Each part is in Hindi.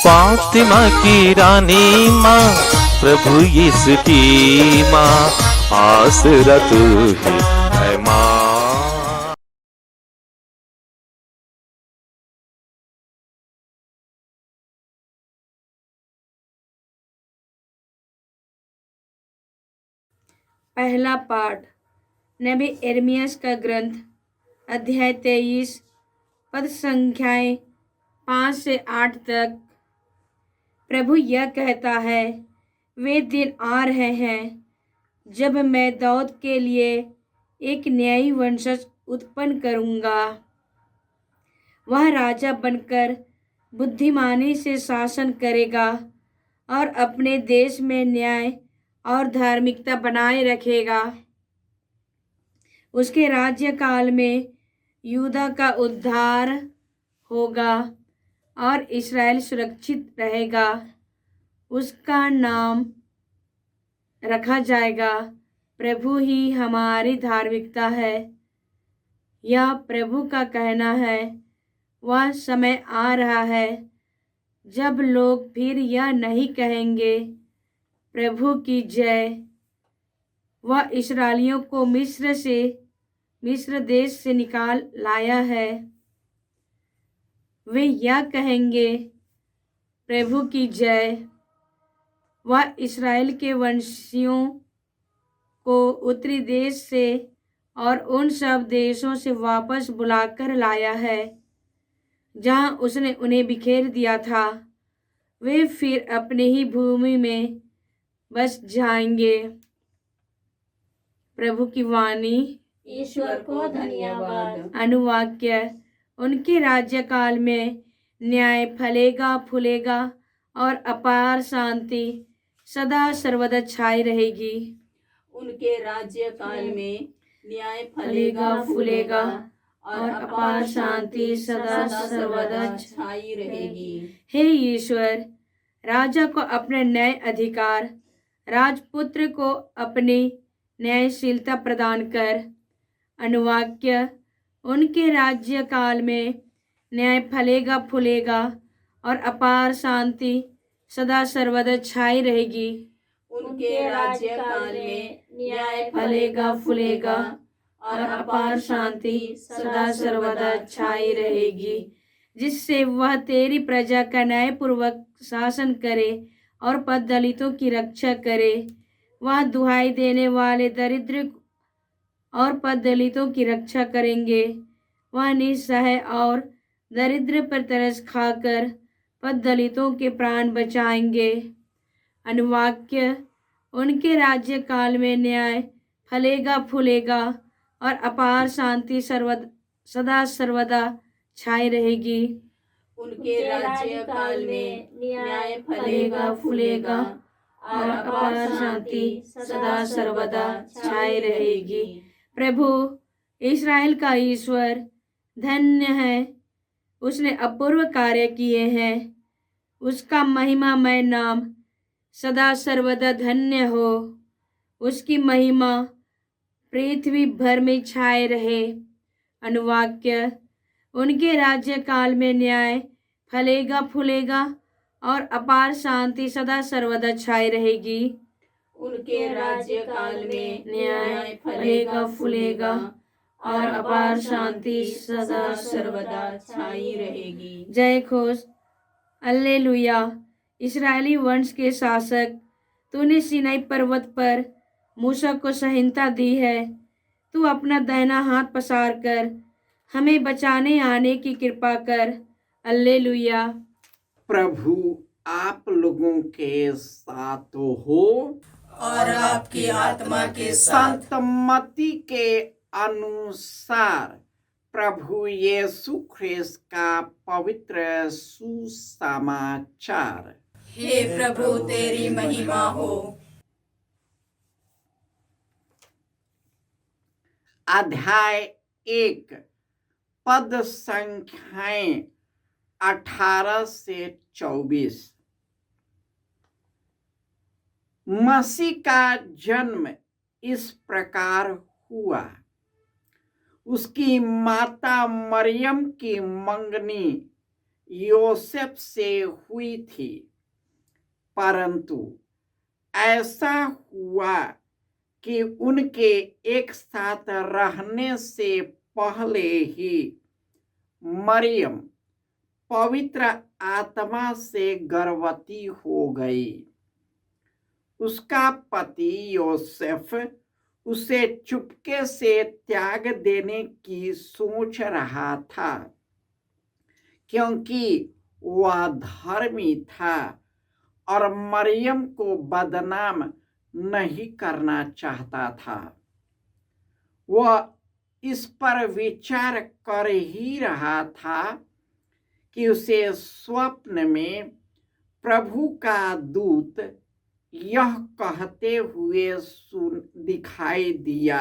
फातिमा की रानी माँ, प्रभु यीशु की माँ, आसरा तू ही है माँ। पहला पाठ नबी यिर्मयाह का ग्रंथ, अध्याय 23, पद संख्याएं 5 से 8 तक। प्रभु यह कहता है, वे दिन आ रहे हैं जब मैं दाऊद के लिए एक न्यायी वंशज उत्पन्न करूंगा। वह राजा बनकर बुद्धिमानी से शासन करेगा और अपने देश में न्याय और धार्मिकता बनाए रखेगा। उसके राज्यकाल में यूदा का उद्धार होगा और इस्राएल सुरक्षित रहेगा। उसका नाम रखा जाएगा, प्रभु ही हमारी धार्मिकता है। यह प्रभु का कहना है। वह समय आ रहा है जब लोग फिर यह नहीं कहेंगे, प्रभु की जय। वह इस्राएलियों को मिस्र देश से निकाल लाया है। वे यह कहेंगे, प्रभु की जय। वह इस्राएल के वंशियों को उत्तरी देश से और उन सब देशों से वापस बुलाकर लाया है जहां उसने उन्हें बिखेर दिया था। वे फिर अपनी ही भूमि में बस जाएंगे। प्रभु की वाणी। ईश्वर को धन्यवाद। अनुवाक्य। उनके राज्यकाल में न्याय फलेगा फूलेगा और अपार शांति सदा सर्वदा छाई रहेगी। उनके राज्यकाल में न्याय फलेगा फूलेगा और अपार शांति सदा सर्वदा छाई रहेगी। हे ईश्वर, राजा को अपने न्याय अधिकार, राजपुत्र को अपनी न्यायशीलता प्रदान कर। अनुवाक्य। उनके राज्यकाल में न्याय फलेगा फूलेगा और अपार शांति सदा सर्वदा छाई रहेगी। उनके राज्यकाल में न्याय फलेगा फूलेगा और अपार शांति सदा सर्वदा छाई रहेगी, जिससे वह तेरी प्रजा का न्यायपूर्वक शासन करे और पद दलितों की रक्षा करे। वह दुहाई देने वाले दरिद्र और पद दलितों की रक्षा करेंगे। वह निस्सहाय और दरिद्र पर तरस खाकर पद दलितों के प्राण बचाएंगे। अनुवाक्य। उनके राज्यकाल में न्याय फलेगा फूलेगा और अपार शांति सदा सर्वदा छाई रहेगी। उनके राज्यकाल में न्याय फलेगा फूलेगा और अपार शांति सदा सर्वदा छाई रहेगी। प्रभु इस्राएल का ईश्वर धन्य है, उसने अपूर्व कार्य किए हैं। उसका महिमामय नाम सदा सर्वदा धन्य हो। उसकी महिमा पृथ्वी भर में छाए रहे। अनुवाक्य। उनके राज्यकाल में न्याय फलेगा फूलेगा और अपार शांति सदा सर्वदा छाई रहेगी। उनके राज्यकाल में न्याय फलेगा फूलेगा और अपार शांति सदा सर्वदा छाई रहेगी। जय घोष। हालेलुया। इस्राएली वंश के शासक, तूने सीनाई पर्वत पर मूसा को संहिता दी है। तू अपना दाहिना हाथ पसार कर हमें बचाने आने की कृपा कर। हालेलुया। प्रभु आप लोगों के साथ हो और आपकी आत्मा के साथ। संत मत्ती के अनुसार प्रभु यीशु ख्रिस्त का पवित्र सुसमाचार। हे प्रभु, तेरी महिमा हो। अध्याय 1 पद संख्याएं 18 से 24। मसीह का जन्म इस प्रकार हुआ। उसकी माता मरियम की मंगनी योसेफ से हुई थी, परंतु ऐसा हुआ कि उनके एक साथ रहने से पहले ही मरियम पवित्र आत्मा से गर्भवती हो गई। उसका पति योसेफ उसे चुपके से त्याग देने की सोच रहा था, क्योंकि वह धर्मी था और मरियम को बदनाम नहीं करना चाहता था। वह इस पर विचार कर ही रहा था कि उसे स्वप्न में प्रभु का दूत यह कहते हुए दिखाई दिया,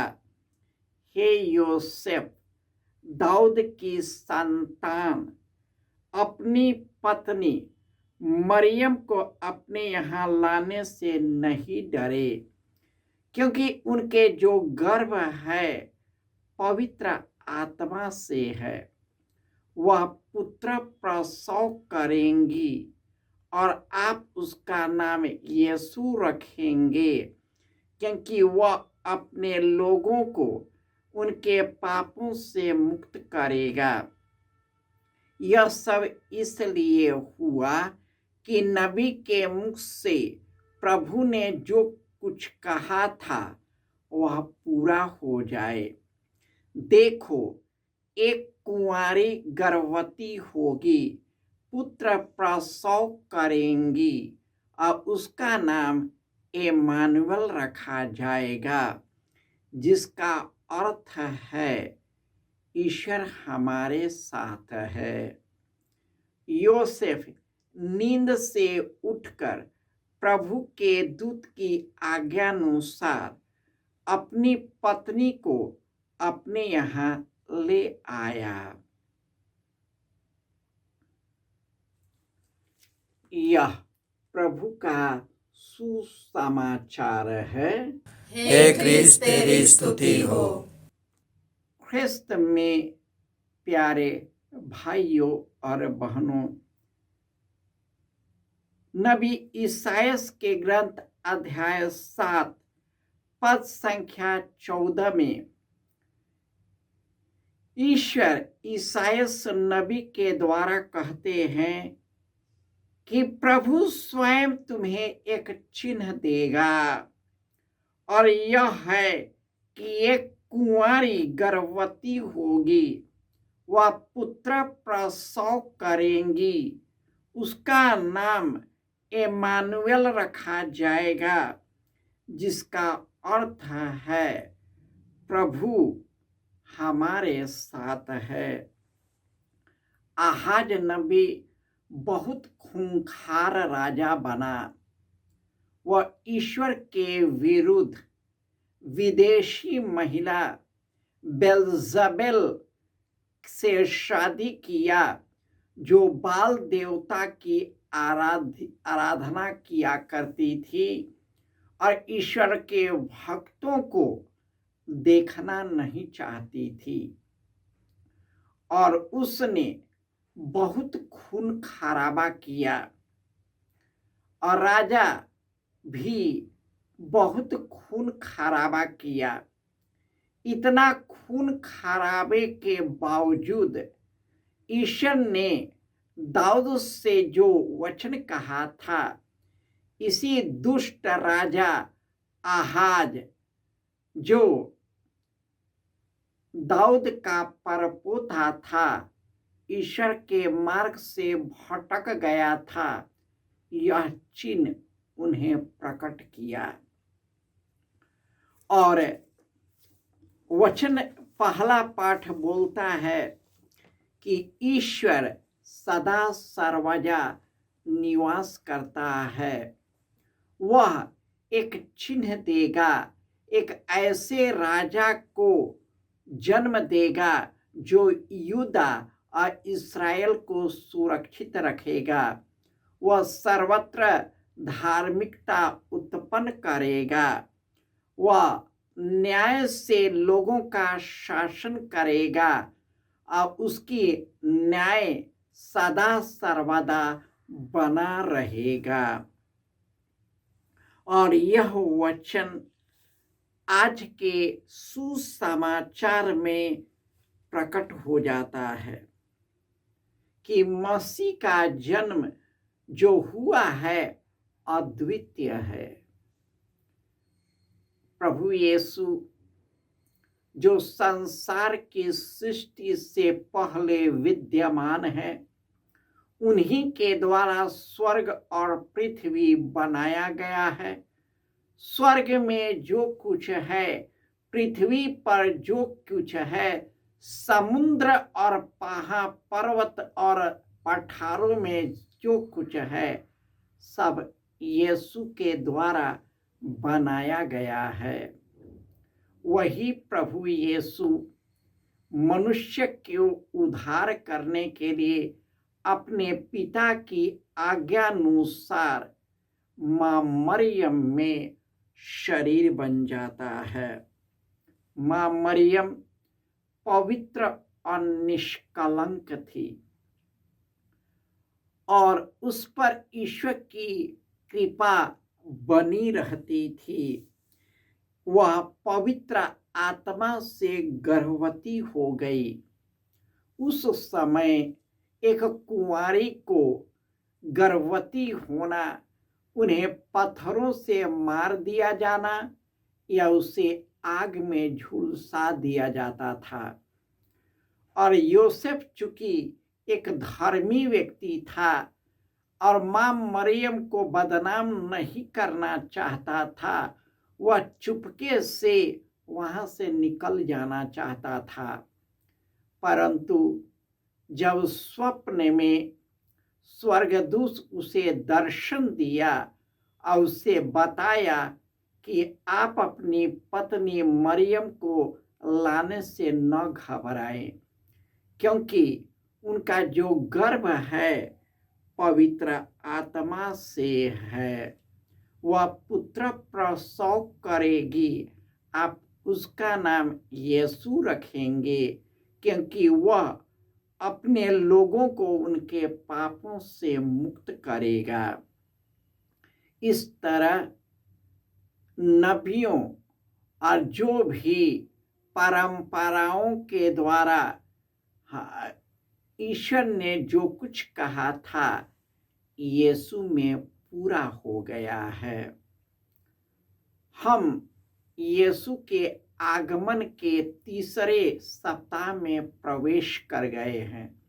हे योसेफ, दाऊद की संतान, अपनी पत्नी मरियम को अपने यहाँ लाने से नहीं डरे, क्योंकि उनके जो गर्भ है पवित्र आत्मा से है। वह पुत्र प्रसव करेंगी और आप उसका नाम यीशु रखेंगे, क्योंकि वह अपने लोगों को उनके पापों से मुक्त करेगा। यह सब इसलिए हुआ कि नबी के मुख से प्रभु ने जो कुछ कहा था वह पूरा हो जाए। देखो, एक कुंवारी गर्भवती होगी, पुत्र प्रसव करेंगी और उसका नाम इम्मानुएल रखा जाएगा, जिसका अर्थ है ईश्वर हमारे साथ है। योसेफ नींद से उठकर प्रभु के दूत की आज्ञानुसार अपनी पत्नी को अपने यहाँ ले आया। यह प्रभु का सुसमाचार है। हे क्रिस्त तेरी स्तुति हो। ख्रिस्त में प्यारे भाइयों और बहनों, नबी ईसायास के ग्रंथ अध्याय 7 पद संख्या 14 में ईश्वर ईसायास नबी के द्वारा कहते हैं कि प्रभु स्वयं तुम्हें एक चिन्ह देगा, और यह है कि एक कुंवारी गर्भवती होगी, वह पुत्र प्रसव करेंगी, उसका नाम इम्मानुएल रखा जाएगा, जिसका अर्थ है प्रभु हमारे साथ है। आहाज नबी बहुत खूंखार राजा बना। वह ईश्वर के विरुद्ध विदेशी महिला बेलजबेल से शादी किया, जो बाल देवता की आराधना किया करती थी और ईश्वर के भक्तों को देखना नहीं चाहती थी, और उसने बहुत खून खराबा किया और राजा भी बहुत खून खराबा किया। इतना खून खराबे के बावजूद ईश्वर ने दाऊद से जो वचन कहा था, इसी दुष्ट राजा आहाज, जो दाऊद का परपोता था, ईश्वर के मार्ग से भटक गया था, यह चिन्ह उन्हें प्रकट किया। और वचन पहला पाठ बोलता है कि ईश्वर सदा सर्वदा निवास करता है। वह एक चिन्ह देगा, एक ऐसे राजा को जन्म देगा जो यूदा और इस्राएल को सुरक्षित रखेगा। वह सर्वत्र धार्मिकता उत्पन्न करेगा। वह न्याय से लोगों का शासन करेगा और उसकी न्याय सदा सर्वदा बना रहेगा। और यह वचन आज के सुसमाचार में प्रकट हो जाता है कि मसीह का जन्म जो हुआ है अद्वितीय है। प्रभु यीशु जो संसार की सृष्टि से पहले विद्यमान है, उन्हीं के द्वारा स्वर्ग और पृथ्वी बनाया गया है। स्वर्ग में जो कुछ है, पृथ्वी पर जो कुछ है, समुद्र और पहाड़ पर्वत और पठारों में जो कुछ है, सब यीशु के द्वारा बनाया गया है। वही प्रभु यीशु मनुष्य को उद्धार करने के लिए अपने पिता की आज्ञानुसार मां मरियम में शरीर बन जाता है। मां मरियम पवित्र और निष्कलंक थी और उस पर ईश्वर की कृपा बनी रहती थी। वह पवित्र आत्मा से गर्भवती हो गई। उस समय एक कुंवारी को गर्भवती होना, उन्हें पत्थरों से मार दिया जाना या उसे आग में झुलसा दिया जाता था। और योसेफ चूंकि एक धर्मी व्यक्ति था और मां मरियम को बदनाम नहीं करना चाहता था, वह चुपके से वहां से निकल जाना चाहता था। परंतु जब स्वप्न में स्वर्गदूत उसे दर्शन दिया और उसे बताया कि आप अपनी पत्नी मरियम को लाने से न घबराएं, क्योंकि उनका जो गर्भ है पवित्र आत्मा से है। वह पुत्र प्रसव करेगी, आप उसका नाम यीशु रखेंगे, क्योंकि वह अपने लोगों को उनके पापों से मुक्त करेगा। इस तरह नबियों और जो भी परंपराओं के द्वारा ईश्वर ने जो कुछ कहा था, यीशु में पूरा हो गया है। हम यीशु के आगमन के तीसरे सप्ताह में प्रवेश कर गए हैं।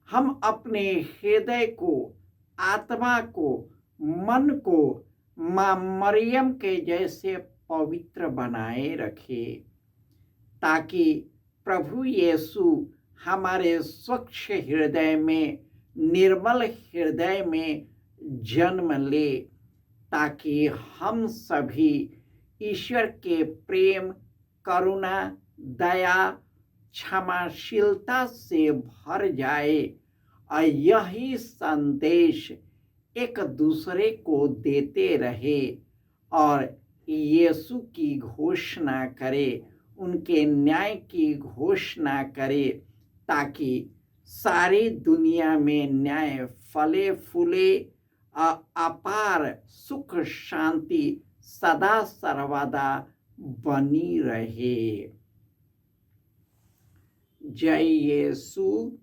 हम अपने हृदय को, आत्मा को, मन को मां मरियम के जैसे पवित्र बनाए रखे, ताकि प्रभु यीशु हमारे स्वच्छ हृदय में, निर्मल हृदय में जन्म ले, ताकि हम सभी ईश्वर के प्रेम, करुणा, दया, क्षमाशीलता से भर जाए और यही संदेश एक दूसरे को देते रहे और यीशु की घोषणा करे, उनके न्याय की घोषणा करे, ताकि सारी दुनिया में न्याय फले फूले, अपार सुख शांति सदा सर्वदा बनी रहे। जय यीशु।